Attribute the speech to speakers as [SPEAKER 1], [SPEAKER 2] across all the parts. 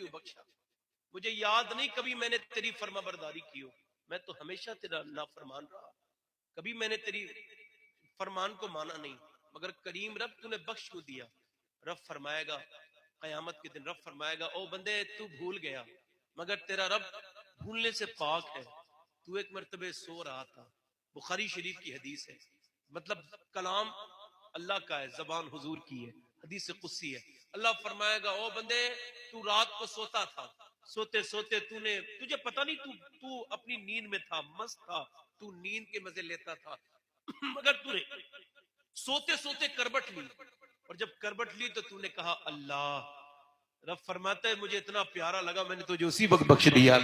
[SPEAKER 1] کیوں بخشا؟ مجھے یاد نہیں کبھی میں نے تیری فرما برداری کی ہو، میں تو ہمیشہ تیرا نافرمان رہا، کبھی میں نے تیری فرمان کو مانا نہیں، مگر کریم رب تو نے بخش کو دیا۔ رب فرمائے گا قیامت کے دن، رب فرمائے گا او بندے تو بھول گیا، مگر تیرا رب بھولنے سے پاک ہے، تو ایک مرتبہ سو رہا تھا۔ بخاری شریف کی حدیث ہے، مطلب کلام اللہ کا ہے، زبان حضور کی ہے، حدیث قدسی ہے۔ اللہ فرمائے گا او بندے تو رات کو سوتا تھا، سوتے سوتے تجھے پتہ نہیں تو اپنی نیند میں تھا، مست تھا، تو نیند کے مزے لیتا تھا، مگر تو نے سوتے سوتے کربٹ لی، اور جب کربٹ لی تو نے کہا اللہ۔ رب فرماتا ہے مجھے اتنا پیارا لگا میں نے تجھے اسی وقت بخش دیا۔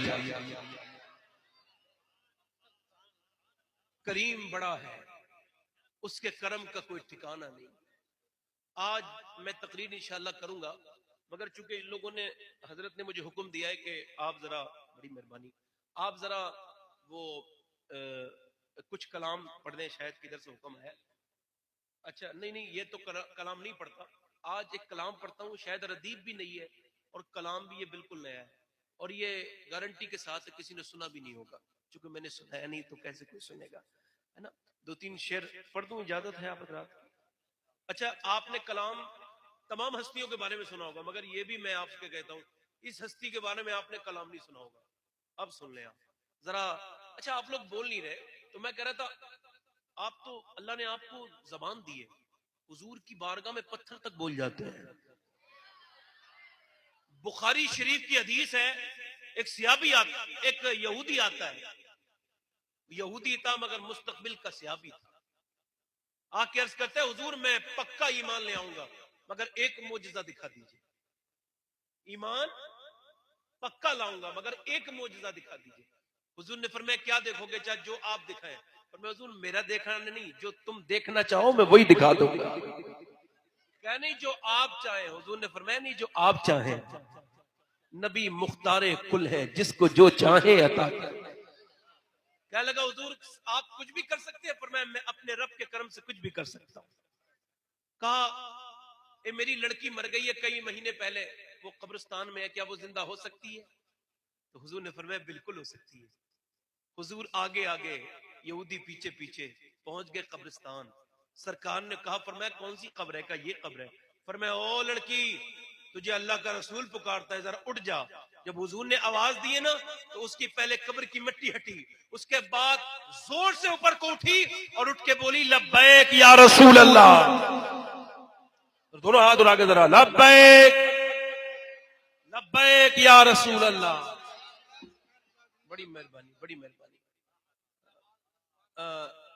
[SPEAKER 1] کریم بڑا ہے، اس کے کرم کا کوئی ٹھکانہ نہیں۔ آج میں تقریر انشاءاللہ کروں گا، مگر چونکہ ان لوگوں نے، حضرت نے مجھے حکم دیا ہے کہ آپ ذرا، بڑی مہربانی، آپ ذرا وہ کچھ کلام پڑھ دیں، شاید کدھر سے حکم ہے۔ اچھا نہیں یہ تو کلام نہیں پڑھتا، آج ایک کلام پڑھتا ہوں، شاید ردیف بھی نہیں ہے اور کلام بھی یہ بالکل نیا ہے، اور یہ گارنٹی کے ساتھ کسی نے سنا بھی نہیں ہوگا، چونکہ میں نے سنایا نہیں تو کیسے کوئی سنے گا، ہے نا۔ 2-3 شعر پڑھ دوں، اجازت ہے آپ حضرات؟ اچھا آپ نے کلام تمام ہستیوں کے بارے میں سنا ہوگا، مگر یہ بھی میں آپ سے کہتا ہوں اس ہستی کے بارے میں آپ نے کلام نہیں سنا ہوگا، اب سن لیں آپ ذرا۔ اچھا آپ لوگ بول نہیں رہے تو میں کہہ رہا تھا، آپ تو اللہ نے آپ کو زبان دی ہے، حضور کی بارگاہ میں پتھر تک بول جاتے ہیں۔ بخاری شریف کی حدیث ہے، ایک صحابی آتا، ایک یہودی آتا ہے، یہودی تھا مگر مستقبل کا صحابی تھا، آ کے عرض کرتے ہیں حضور میں پکا ایمان لے آؤں گا مگر ایک معجزہ دکھا دیجئے، ایمان پکا لاؤں گا مگر ایک معجزہ دکھا دیجئے۔ حضور نے فرمایا کیا دیکھو گے؟ چاہے جو آپ دکھائیں۔ فرمایا حضور میرا دیکھنا نہیں، جو تم دیکھنا چاہو میں وہی دکھا دوں گا۔ کہ نہیں جو آپ چاہیں، حضور نے فرمایا نہیں جو آپ چاہیں، نبی مختار کل ہے جس کو جو چاہیں عطا کر۔ کہنے لگا حضور آپ کچھ بھی کر سکتے ہیں؟ فرمایا میں اپنے رب کے کرم سے کچھ بھی کر سکتا ہوں۔ کہا اے میری لڑکی مر گئی ہے کئی مہینے پہلے، وہ قبرستان میں ہے، کیا وہ زندہ ہو سکتی ہے؟ تو حضور نے فرمایا بالکل ہو سکتی ہے۔ حضور آگے آگے، یہودی پیچھے پیچھے پہنچ گئے قبرستان۔ سرکار نے کہا، فرمایا کون سی قبر ہے؟ کہا یہ قبر ہے۔ فرمایا او لڑکی تجھے اللہ کا رسول پکارتا ہے، ذرا اٹھ جا۔ جب حضور نے آواز دی نا تو اس کی پہلے قبر کی مٹی ہٹی، اس کے بعد زور سے اوپر کو اٹھی اور اٹھ کے بولی لبیک یا رسول اللہ۔ دونوں ہاتھ اٹھا کے ذرا لبیک لبیک یا رسول اللہ۔ بڑی مہربانی بڑی مہربانی۔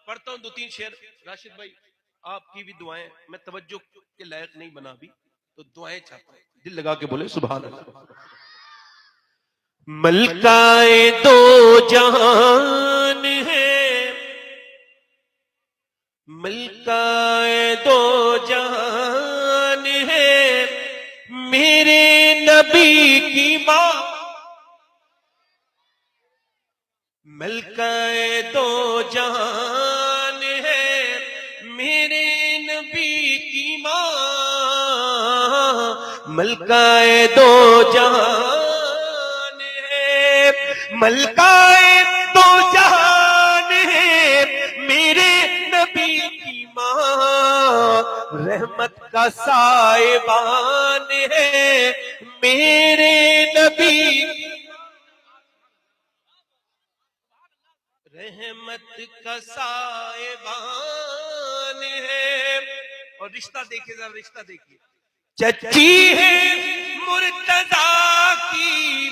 [SPEAKER 1] پڑھتا ہوں 2-3 شعر۔ راشد بھائی آپ کی بھی دعائیں، میں توجہ کے لائق نہیں بنا بھی تو دعائیں چاہتا ہوں، دل لگا کے بولے سبحان اللہ۔ ملکائے دو جہان ہے، ملکائے دو جہان ہے، میرے نبی کی ماں، ملکائے دو جہان ہے، میرے نبی کی ماں، ملکائے دو جہان ہے، ملکائے دو جہان ہے، میرے نبی کی ماں، رحمت کا سائبان ہے، میرے نبی رحمت کا سائبان ہے۔ اور رشتہ دیکھیے ذرا، رشتہ دیکھیے، چچی ہے مرتضیٰ کی،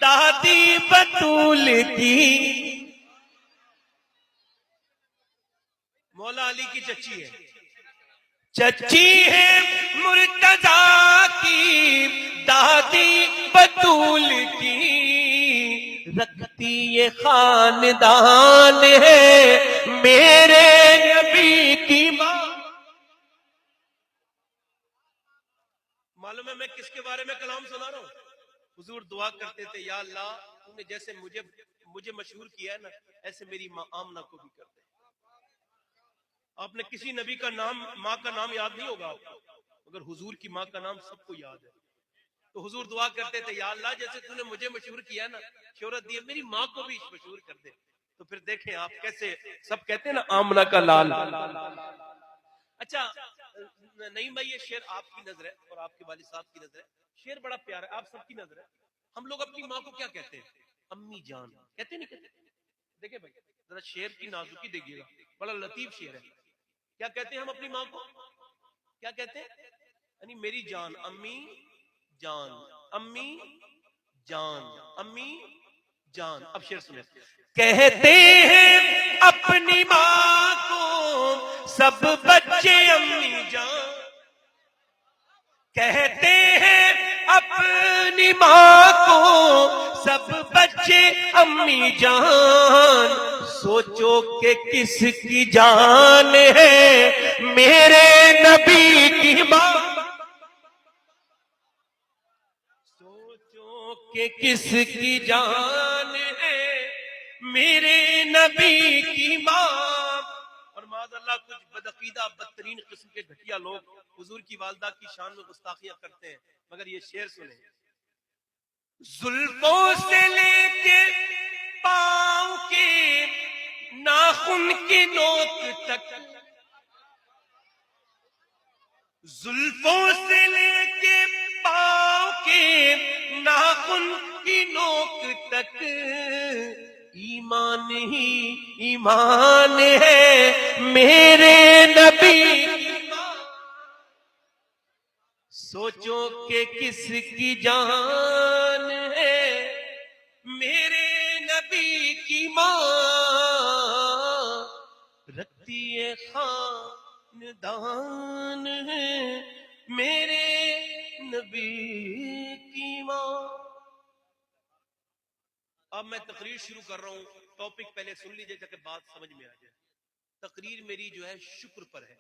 [SPEAKER 1] دادی بطول کی، مولا علی کی چچی ہے، چچی ہے مرتضیٰ کی، دادی بطول کی، رکھتی یہ خاندان ہے، میرے نبی کی ماں۔ معلوم ہے میں کس کے بارے میں کلام سنا رہا ہوں؟ حضور دعا کرتے تھے یا اللہ تم نے جیسے مجھے مشہور کیا ہے نا، ایسے میری ماں آمنہ کو بھی کر دے۔ آپ نے کسی نبی کا نام، ماں کا نام یاد نہیں ہوگا آپ کو، مگر حضور کی ماں کا نام سب کو یاد ہے۔ تو حضور دعا کرتے تھے یا اللہ جیسے تو نے مجھے مشہور کیا نا، شہرت دی، میری ماں کو بھی مشہور کر دے. تو پھر دیکھیں آپ کیسے سب کہتے ہیں نا آمنہ کا لال. اچھا نہیں بھائی، یہ شعر آپ کی نظر ہے اور آپ کے والد صاحب کی نظر ہے، شعر بڑا پیارا ہے، آپ سب کی نظر ہے. ہم لوگ اپنی ماں کو کیا کہتے ہیں؟ امی جان کہتے نہیں کہتے؟ دیکھیں بھائی ذرا شعر کی نازکی دیکھیے گا، بڑا لطیف شعر ہے. کیا کہتے ہیں ہم اپنی ماں کو؟ کیا کہتے ہیں؟ یعنی میری جان، امی جان، امی جان، امی جان. اب شعر سنیں. کہتے ہیں اپنی ماں کو سب بچے امی جان، کہتے ہیں اپنی ماں کو سب بچے امی جان. سوچو کہ کس کی جان ہے میرے نبی کی ماں، سوچو کہ کس کی جان ہے میرے نبی کی ماں. اور معاذ اللہ کچھ بدعقیدہ بدترین قسم کے گھٹیا لوگ حضور کی والدہ کی شان میں گستاخیاں کرتے ہیں، مگر یہ شعر سنیں. زلفوں سے لے کے پاؤں کے ناخن کی نوک تک، زلفوں سے لے کے پاؤں کے ناخن کی نوک تک ایمان ہی ایمان ہے میرے نبی کی ماں. سوچو کہ کس کی جان ہے میرے نبی کی ماں، رکھتی ہے خاندان ہے میرے نبی کی ماں. اب میں تقریر شروع کر رہا ہوں، ٹاپک پہلے سن لیجئے تاکہ بات سمجھ میں آ جائے. تقریر میری جو ہے شکر پر ہے.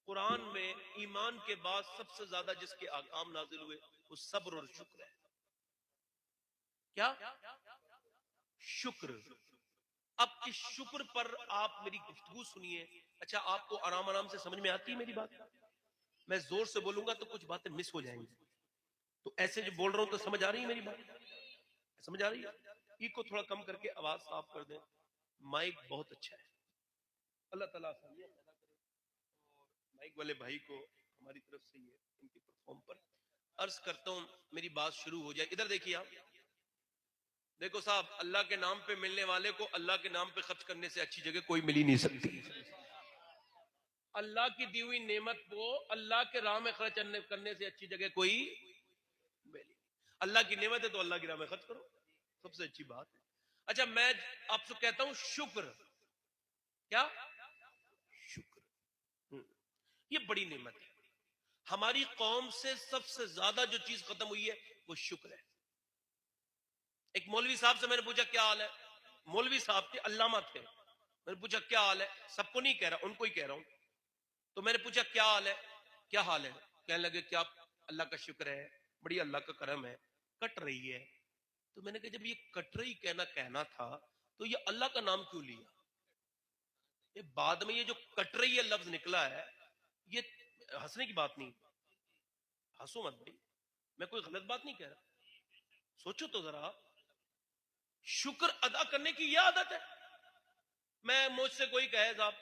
[SPEAKER 1] قرآن میں ایمان کے بعد سب سے زیادہ جس کے احکام نازل ہوئے وہ صبر اور شکر ہے. کیا؟ شکر. اب اس شکر پر آپ میری گفتگو سنیے. اچھا آپ کو آرام آرام سے سمجھ میں آتی ہے میری بات؟ میں زور سے بولوں گا تو کچھ باتیں مس ہو جائیں گی، تو ایسے جو بول رہا ہوں تو سمجھ آ رہی ہے میری بات؟ سمجھ آ رہی ہے؟ کو تھوڑا کم کر کے آواز صاف کر دیں. مائک بہت اچھا ہے، اللہ تعالیٰ آسانیاں پیدا کرے. اور مائک والے بھائی کو ہماری طرف سے یہ ان کی پرفارم پر عرض کرتا ہوں میری بات شروع ہو جائے. ادھر دیکھیے آپ، دیکھو صاحب، اللہ کے نام پہ ملنے والے کو اللہ کے نام پہ خرچ کرنے سے اچھی جگہ کوئی مل ہی نہیں سکتی. اللہ کی دی ہوئی نعمت کو اللہ کے راہ میں خرچ کرنے سے اچھی جگہ کوئی ملی. اللہ کی نعمت ہے تو اللہ کی راہ میں خرچ کرو، سب سے اچھی بات ہے. اچھا میں آپ سے کہتا ہوں شکر. کیا؟ شکر. یہ بڑی نعمت ہے. ہماری قوم سے سب سے زیادہ جو چیز ختم ہوئی ہے وہ شکر ہے. ایک مولوی صاحب سے میں نے پوچھا کیا حال ہے، مولوی صاحب کے علامہ تھے، میں نے پوچھا کیا حال ہے، سب کو نہیں کہہ رہا ان کو ہی کہہ رہا ہوں. تو میں نے پوچھا کیا حال ہے، کیا حال ہے؟ کہنے لگے کیا اللہ کا شکر ہے، بڑی اللہ کا کرم ہے، کٹ رہی ہے. تو میں نے کہا جب یہ کٹ رہی کہنا تھا تو یہ اللہ کا نام کیوں لیا؟ یہ بعد میں یہ جو کٹ رہی ہے لفظ نکلا ہے، یہ ہنسنے کی بات نہیں. ہنسو مت بھائی، میں کوئی غلط بات نہیں کہہ رہا. سوچو تو ذرا، شکر ادا کرنے کی یہ عادت ہے. میں مجھ سے کوئی کہے صاحب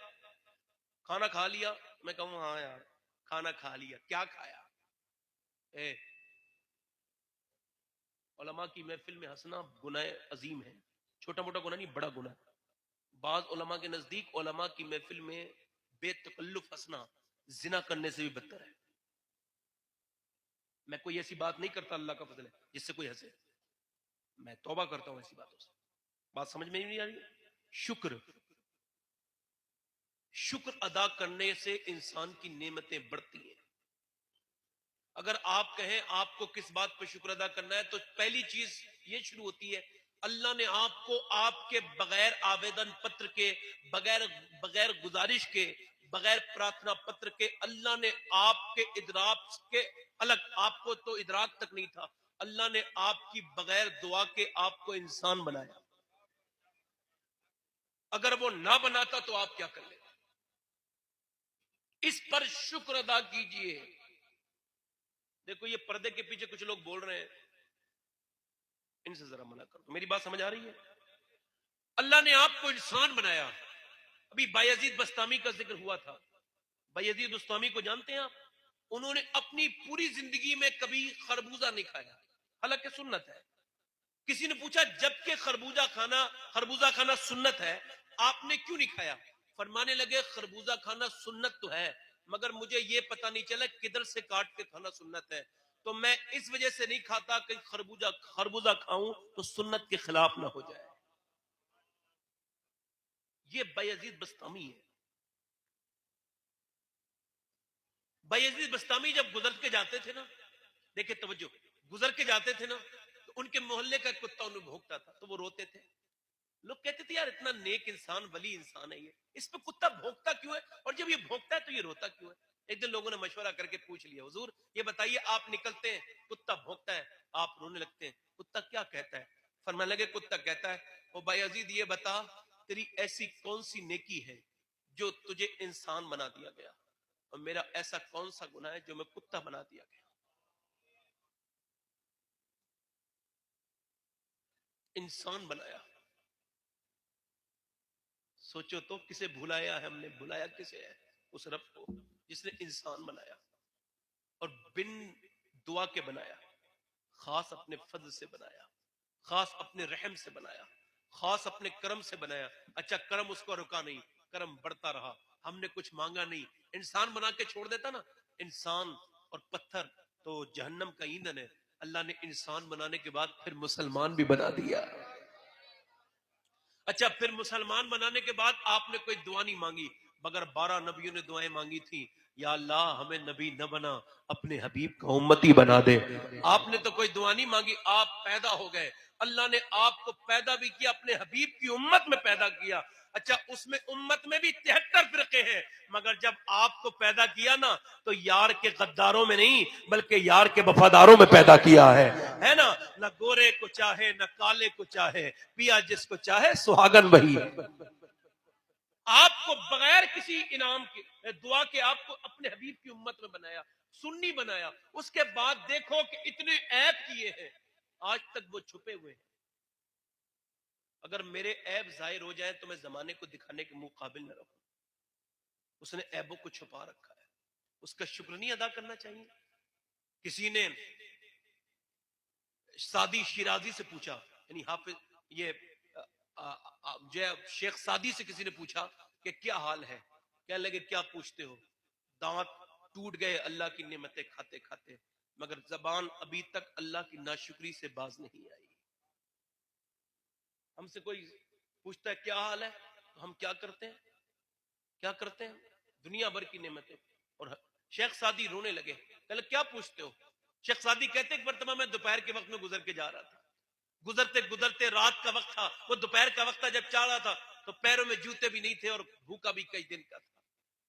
[SPEAKER 1] کھانا کھا لیا، میں کہوں ہاں یار کھانا کھا لیا. کیا کھایا؟ علماء کی محفل میں ہنسنا گناہ عظیم ہے، چھوٹا موٹا گناہ نہیں، بڑا گناہ. بعض علماء کے نزدیک علماء کی محفل میں بے تکلف ہنسنا زنا کرنے سے بھی بدتر ہے. میں کوئی ایسی بات نہیں کرتا، اللہ کا فضل ہے جس سے کوئی ہنسے، میں توبہ کرتا ہوں ایسی باتوں سے. بات سمجھ میں نہیں آ رہی؟ شکر ادا کرنے سے انسان کی نعمتیں بڑھتی ہیں. اگر آپ کہیں آپ کو کس بات پہ شکر ادا کرنا ہے تو پہلی چیز یہ شروع ہوتی ہے، اللہ نے آپ کو آپ کے بغیر آویدن پتر کے، بغیر گزارش کے، بغیر پرارتھنا پتر کے، اللہ نے آپ کے ادراک کے الگ، آپ کو تو ادراک تک نہیں تھا، اللہ نے آپ کی بغیر دعا کے آپ کو انسان بنایا. اگر وہ نہ بناتا تو آپ کیا کر لیتے؟ اس پر شکر ادا کیجئے. دیکھو یہ پردے کے پیچھے کچھ لوگ بول رہے ہیں، ان سے ذرا منع کرو. میری بات سمجھ آ رہی ہے؟ اللہ نے آپ کو انسان بنایا. ابھی بایزید بستامی کا ذکر ہوا تھا. بایزید بستامی کو جانتے ہیں آپ؟ انہوں نے اپنی پوری زندگی میں کبھی خربوزہ نہیں کھایا، حالانکہ سنت ہے. کسی نے پوچھا جب کہ خربوزہ کھانا سنت ہے، آپ نے کیوں نہیں کھایا؟ فرمانے لگے خربوزہ کھانا سنت تو ہے، مگر مجھے یہ پتہ نہیں چلا کدھر سے کاٹ کے کھانا سنت ہے، تو میں اس وجہ سے نہیں کھاتا کہ خربوزہ کھاؤں تو سنت کے خلاف نہ ہو جائے. یہ بایزید بستامی ہے. بایزید بستامی جب گزر کے جاتے تھے نا، دیکھیں توجہ، گزر کے جاتے تھے نا تو ان کے محلے کا کتا انہیں بھونکتا تھا تو وہ روتے تھے. لوگ کہتے تھے یار اتنا نیک انسان، ولی انسان ہے، یہ اس پہ کتا بھونکتا کیوں ہے، اور جب یہ بھونکتا ہے تو یہ روتا کیوں ہے؟ ایک دن لوگوں نے مشورہ کر کے پوچھ لیا، حضور یہ بتائیے آپ نکلتے ہیں کتا بھونکتا ہے، آپ رونے لگتے ہیں، کتا کیا کہتا ہے؟ فرمانے لگے کتا کہتا ہے او بھائی عزیز یہ بتا تیری ایسی کون سی نیکی ہے جو تجھے انسان بنا دیا گیا، اور میرا ایسا کون سا گناہ ہے جو میں کتا بنا دیا گیا. انسان بنایا. سوچو تو کسے بھلایا ہے ہم نے، بھلایا کسے ہے؟ اس رب کو جس نے انسان بنایا اور بن دعا کے بنایا، خاص اپنے فضل سے بنایا، خاص اپنے رحم سے بنایا، خاص اپنے کرم سے بنایا. اچھا کرم اس کو رکا نہیں، کرم بڑھتا رہا، ہم نے کچھ مانگا نہیں. انسان بنا کے چھوڑ دیتا نا، انسان اور پتھر تو جہنم کا ایندھن ہے. اللہ نے انسان بنانے کے بعد پھر مسلمان بھی بنا دیا. اچھا پھر مسلمان بنانے کے بعد آپ نے کوئی دعا نہیں مانگی، مگر 12 نبیوں نے دعائیں مانگی تھی، یا اللہ ہمیں نبی نہ بنا، اپنے حبیب کا امتی بنا دے. آپ نے تو کوئی دعا نہیں مانگی، آپ پیدا ہو گئے. اللہ نے آپ کو پیدا بھی کیا، اپنے حبیب کی امت میں پیدا کیا. اچھا اس میں امت میں بھی 73 فرقے ہیں، مگر جب آپ کو پیدا کیا نا تو یار کے غداروں میں نہیں بلکہ یار کے وفاداروں میں پیدا کیا ہے نا. نہ گورے کو چاہے نہ کالے کو چاہے، پیا جس کو چاہے سہاگن وہی. آپ کو بغیر کسی انعام کے دعا کے آپ کو اپنے حبیب کی امت میں بنایا، سنی بنایا. اس کے بعد دیکھو کہ اتنے عیب کیے ہیں، آج تک وہ چھپے ہوئے ہیں. اگر میرے عیب ظاہر ہو جائیں تو میں زمانے کو دکھانے کے مقابل نہ رہوں. اس نے عیبوں کو چھپا رکھا ہے، اس کا شکر نہیں ادا کرنا چاہیے. کسی نے سعدی شیرازی سے پوچھا، یعنی حافظ یہ جو شیخ سعدی سے کسی نے پوچھا کہ کیا حال ہے؟ کہنے لگے کیا پوچھتے ہو، دانت ٹوٹ گئے اللہ کی نعمتیں کھاتے کھاتے، مگر زبان ابھی تک اللہ کی ناشکری سے باز نہیں آئی. ہم سے کوئی پوچھتا ہے کیا حال ہے تو ہم کیا کرتے ہیں؟ کیا کرتے ہیں؟ دنیا بھر کی نعمتیں. اور شیخ سعدی رونے لگے، کہ کیا پوچھتے ہو؟ شیخ سعدی کہتے ایک مرتبہ میں دوپہر کے وقت میں گزر کے جا رہا تھا، گزرتے گزرتے رات کا وقت تھا، وہ دوپہر کا وقت تھا، جب چل رہا تھا تو پیروں میں جوتے بھی نہیں تھے اور بھوکا بھی کئی دن کا تھا.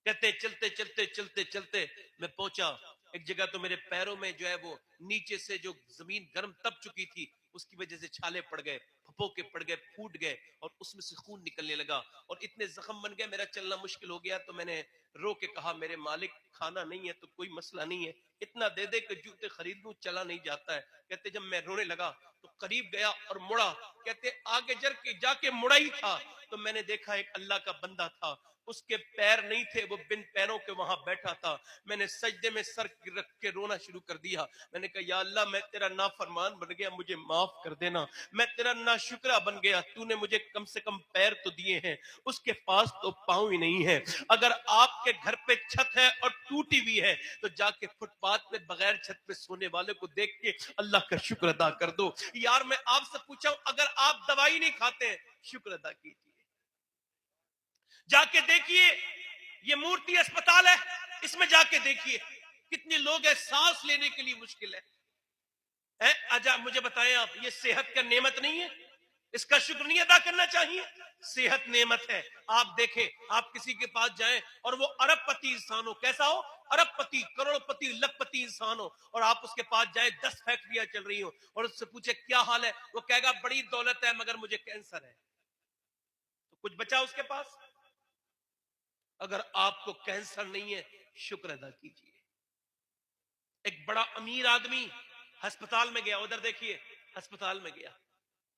[SPEAKER 1] کہتے چلتے چلتے چلتے چلتے میں پہنچا ایک جگہ تو میرے پیروں میں جو ہے وہ نیچے سے جو زمین گرم تپ چکی تھی اس کی وجہ سے چھالے پڑ گئے، پھپوکے پڑ گئے، پھوٹ گئے اور اس میں سے خون نکلنے لگا اور اتنے زخم بن گئے میرا چلنا مشکل ہو گیا. تو میں نے رو کے کہا میرے مالک کھانا نہیں ہے تو کوئی مسئلہ نہیں ہے، اتنا دے دے کہ جوتے خرید لوں، چلا نہیں جاتا ہے. کہتے جب میں رونے لگا تو قریب گیا اور مڑا، کہتے آگے جا کے مڑا ہی تھا تو میں نے دیکھا ایک اللہ کا بندہ تھا، اس کے پیر نہیں تھے، وہ بن پیروں کے وہاں بیٹھا تھا. میں نے سجدے میں سر رکھ کے رونا شروع کر دیا. میں نے کہا یا اللہ میں تیرا نافرمان بن گیا، مجھے معاف کر دینا، میں تیرا ناشکرا بن گیا، تو نے مجھے کم سے کم پیر تو دیے ہیں، اس کے پاس تو پاؤں ہی نہیں ہے. اگر آپ کے گھر پہ چھت ہے اور ٹوٹی ہوئی ہے تو جا کے فٹ پاتھ پہ بغیر چھت پہ سونے والے کو دیکھ کے اللہ کا شکر ادا کر دو. یار میں آپ سے پوچھا ہوں اگر آپ دوائی نہیں کھاتے شکر ادا کیجیے. جا کے دیکھیے یہ مورتی اسپتال ہے، اس میں جا کے دیکھیے کتنے لوگ ہیں سانس لینے کے لیے مشکل ہے. اجا مجھے بتائیں آپ یہ صحت کا نعمت نہیں ہے؟ اس کا شکر نہیں ادا کرنا چاہیے؟ صحت نعمت ہے. آپ دیکھیں آپ کسی کے پاس جائیں اور وہ ارب پتی انسان ہو، کیسا ہو؟ ارب پتی، کروڑ پتی، لکھ پتی انسان ہو، اور آپ اس کے پاس جائیں 10 فیکٹریاں چل رہی ہوں اور اس سے پوچھے کیا حال ہے، وہ کہے گا بڑی دولت ہے مگر مجھے کینسر ہے. تو کچھ بچا اس کے پاس؟ اگر آپ کو کینسر نہیں ہے شکر ادا کیجیے. ایک بڑا امیر آدمی ہسپتال میں گیا, ادھر دیکھیے, ہسپتال میں گیا,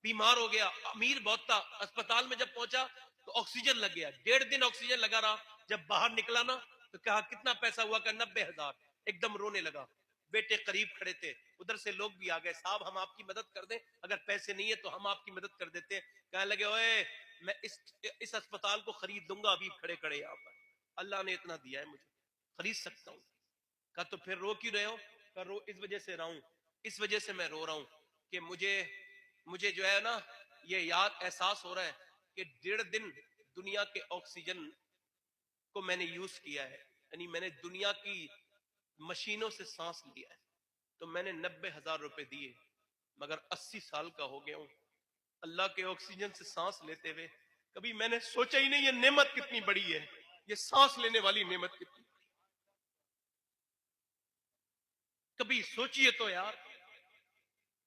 [SPEAKER 1] بیمار ہو گیا, امیر بہت تھا. اسپتال میں جب پہنچا تو آکسیجن لگ گیا, 1.5 دن آکسیجن لگا رہا. جب باہر نکلا نا تو کہا کتنا پیسہ ہوا, کہ 90,000. ایک دم رونے لگا. بیٹے قریب کھڑے تھے, ادھر سے لوگ بھی آ گئے, صاحب ہم آپ کی مدد کر دیں, اگر پیسے نہیں ہے تو ہم آپ کی مدد کر دیتے ہیں. کہنے لگے اوے میں اس اسپتال کو خرید لوں گا ابھی کھڑے کھڑے یہاں پر, اللہ نے اتنا دیا ہے مجھے, خرید سکتا ہوں. کہا تو پھر رو کیوں رہے ہو؟ کہا رو اس وجہ سے رہا ہوں, اس وجہ سے میں رو رہا ہوں کہ مجھے جو ہے نا یہ یاد احساس ہو رہا ہے کہ 1.5 دن دنیا کے آکسیجن کو میں نے یوز کیا ہے, یعنی میں نے دنیا کی مشینوں سے سانس لیا ہے, تو میں نے 90,000 روپے دیے, مگر 80 سال کا ہو گیا ہوں, اللہ کے آکسیجن سے سانس لیتے ہوئے کبھی میں نے سوچا ہی نہیں یہ نعمت کتنی بڑی ہے, یہ سانس لینے والی نعمت کتنی, کبھی سوچئے تو یار.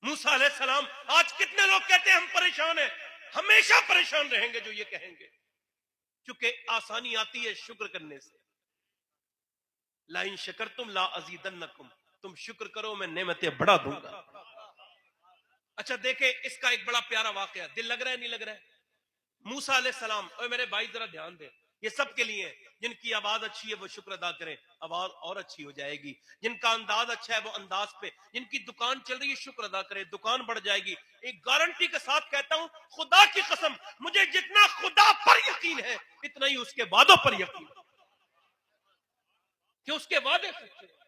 [SPEAKER 1] موسیٰ علیہ السلام, آج کتنے لوگ کہتے ہیں ہم پریشان ہیں, ہمیشہ پریشان رہیں گے جو یہ کہیں گے, کیونکہ آسانی آتی ہے شکر کرنے سے. لَإِن شَكَرْتُمْ لَا أَزِيدَنَّكُمْ, تم شکر کرو میں نعمتیں بڑھا دوں گا. اچھا دیکھیں اس کا ایک بڑا پیارا واقعہ, دل لگ رہا ہے نہیں لگ رہا ہے؟ موسیٰ علیہ السلام, اوے میرے بھائی ذرا دھیان دیں, یہ سب کے لیے, جن کی آواز اچھی ہے وہ شکر ادا کریں, آواز اور اچھی ہو جائے گی. جن کا انداز اچھا ہے وہ انداز پہ, جن کی دکان چل رہی ہے شکر ادا کریں, دکان بڑھ جائے گی. ایک گارنٹی کے ساتھ کہتا ہوں, خدا کی قسم, مجھے جتنا خدا پر یقین ہے اتنا ہی اس کے وعدوں پر یقین ہے, کہ اس کے وعدے سچے ہیں.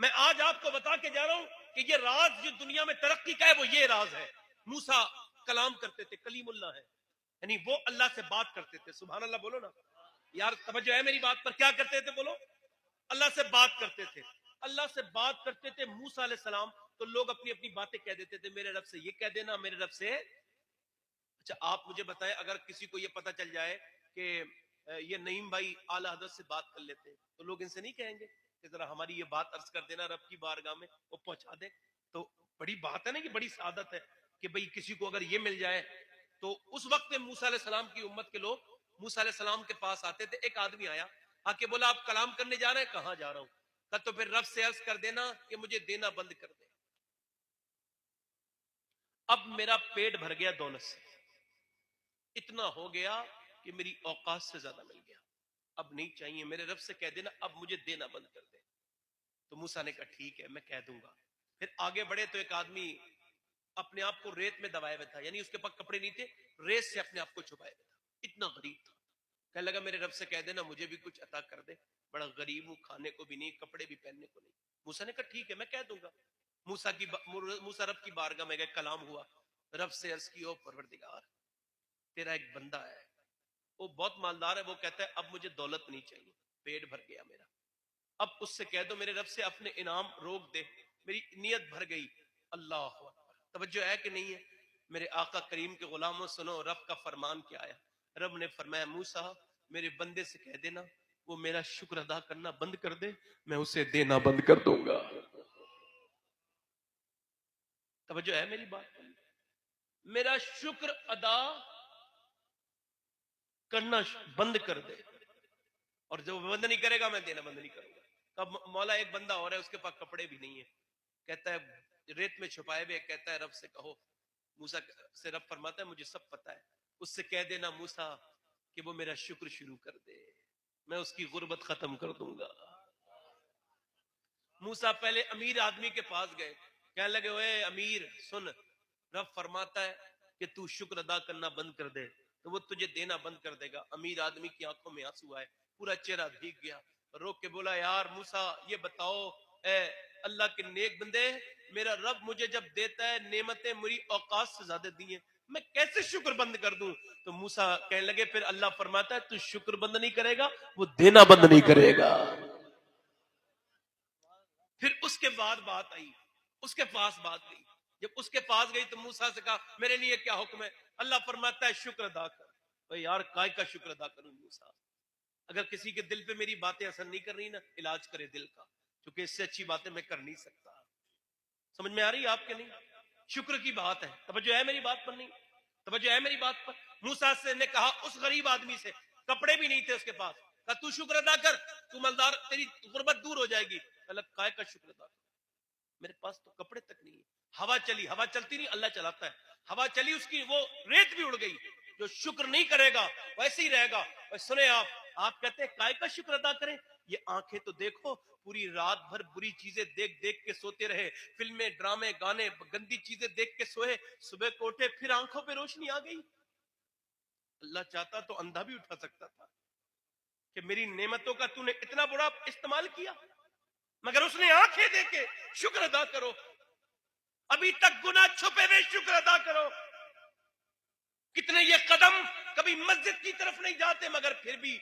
[SPEAKER 1] میں آج آپ کو بتا کے جا رہا ہوں کہ یہ راز جو دنیا میں ترقی کا ہے وہ یہ راز ہے. موسیٰ کلام کرتے تھے, کلیم اللہ ہے, یعنی وہ اللہ سے بات کرتے تھے. سبحان اللہ بولو نا یار, توجہ ہے میری بات پر, کیا کرتے تھے بولو؟ اللہ سے بات کرتے تھے. اللہ سے بات کرتے تھے موسیٰ علیہ السلام, تو لوگ اپنی اپنی باتیں کہہ دیتے تھے, میرے رب سے یہ کہہ دینا, میرے رب سے. اچھا آپ مجھے بتائیں, اگر کسی کو یہ پتا چل جائے کہ یہ نعیم بھائی اعلی حضرت سے بات کر لیتے ہیں, تو لوگ ان سے نہیں کہیں گے کہ ذرا ہماری یہ بات عرض کر دینا رب کی بارگاہ میں, وہ پہنچا دے؟ تو بڑی بات ہے نا, کہ بڑی سعادت ہے کہ بھئی کسی کو اگر یہ مل جائے. تو اس وقت میں موسیٰ علیہ السلام کی امت کے لوگ موسیٰ علیہ السلام کے پاس آتے تھے. ایک آدمی آیا, آ کے بولا آپ کلام کرنے جا رہے ہیں؟ کہاں جا رہا ہوں. کہا تو پھر رب سے عرض کر دینا کہ مجھے دینا بند کر دے, اب میرا پیٹ بھر گیا دولت سے, اتنا ہو گیا کہ میری اوقات سے زیادہ مل گیا, اب نہیں چاہیے, میرے رب سے کہہ دینا اب مجھے دینا بند کر دے. تو موسیٰ نے کہا ٹھیک ہے میں کہہ دوں گا. پھر آگے بڑھے تو ایک آدمی اپنے آپ کو ریت میں دبائے ہوئے تھا, یعنی اس کے پاس کپڑے نہیں تھے, ریت سے اپنے آپ کو چھپائے ہوئے تھا, اتنا غریب تھا. کہنے لگا میرے رب سے کہہ دینا مجھے بھی کچھ عطا کر دے, بڑا غریب ہوں, کھانے کو بھی نہیں, کپڑے بھی پہننے کو نہیں. موسیٰ نے کہا ٹھیک ہے میں کہہ دوں گا. موسیٰ رب کی بارگاہ میں گئے, کلام ہوا. رب سے عرض کی, او پروردگار تیرا ایک بندہ ہے, وہ بہت مالدار ہے, وہ کہتا ہے اب مجھے دولت نہیں چاہیے, پیٹ بھر گیا میرا, اب اس سے کہہ دو میرے رب سے اپنے انعام روک دے, میری نیت بھر گئی. اللہ اکبر, توجہ ہے کہ نہیں ہے؟ میرے آقا کریم کے غلاموں سنو رب کا فرمان کیا آیا. رب نے فرمایا موسیٰ میرے بندے سے کہہ دینا وہ میرا شکر ادا کرنا بند کر دے, میں اسے دینا بند کر دوں گا. توجہ ہے میری بات؟ میرا شکر ادا کرنا بند کر دے, اور جو بند نہیں کرے گا میں دینا بند نہیں کروں گا. اب مولا ایک بندہ اور ہے, اس کے پاس کپڑے بھی نہیں ہے, کہتا ہے ریت میں چھپائے ہوئے, کہتا ہے رب سے کہو. موسیٰ سے رب فرماتا ہے مجھے سب پتا ہے, اس سے کہہ دینا موسیٰ کہ وہ میرا شکر شروع کر دے, میں اس کی غربت ختم کر دوں گا. موسیٰ پہلے امیر آدمی کے پاس گئے, کہنے لگے اوے امیر سن, رب فرماتا ہے کہ تو شکر ادا کرنا بند کر دے تو وہ تجھے دینا بند کر دے گا. امیر آدمی کی آنکھوں میں آنسو آئے, پورا چہرہ بھیگ گیا, رو کے بولا یار موسیٰ یہ بتاؤ اے اللہ کے نیک بندے, میرا رب مجھے جب دیتا ہے نعمتیں میری اوقات سے زیادہ دی ہیں, میں کیسے شکر بند کر دوں؟ تو موسیٰ کہنے لگے پھر اللہ فرماتا ہے تو شکر بند نہیں کرے گا, وہ دینا بند نہیں کرے گا. پھر اس کے بعد بات آئی, اس کے پاس بات گئی. جب اس کے پاس گئی تو موسیٰ سے کہا میرے لیے کیا حکم ہے؟ اللہ فرماتا ہے شکر ادا کر. بھئی یار کائے کا شکر ادا کروں موسیٰ؟ اگر کسی کے دل پہ میری باتیں اثر نہیں کر رہی نا, علاج کرے دل کا, کیونکہ اس سے اچھی باتیں میں کر نہیں سکتا. سمجھ میں آ رہی ہے آپ کے نہیں؟ شکر کی بات ہے, توجہ ہے میری بات پر نہیں؟ توجہ ہے میری بات پر؟ موسیٰ سے نے کہا اس غریب آدمی سے, کپڑے بھی نہیں تھے اس کے پاس, کہا تو شکر ادا کر، تو مالدار، تیری غربت دور ہو جائے گی. اللہ کائے کا شکر ادا کر، میرے پاس تو کپڑے تک نہیں ہے. ہوا چلی، ہوا چلتی نہیں، اللہ چلاتا ہے. ہوا چلی، اس کی وہ ریت بھی اڑ گئی. جو شکر نہیں کرے گا ویسے ہی رہے گا. اور سنیں آپ کہتے ہیں کائے کا شکر ادا کریں. یہ آنکھیں تو دیکھو، پوری رات بھر بری چیزیں دیکھ دیکھ کے سوتے رہے، فلمیں، ڈرامے، گانے، گندی چیزیں دیکھ کے سوئے، صبح کو اٹھے پھر آنکھوں پہ روشنی آ گئی. اللہ چاہتا تو اندھا بھی اٹھا سکتا تھا کہ میری نعمتوں کا تو نے اتنا بڑا استعمال کیا، مگر اس نے آنکھیں دے کے شکر ادا کرو. ابھی تک گناہ چھپے ہوئے، شکر ادا کرو. کتنے یہ قدم کبھی مسجد کی طرف نہیں جاتے، مگر پھر بھی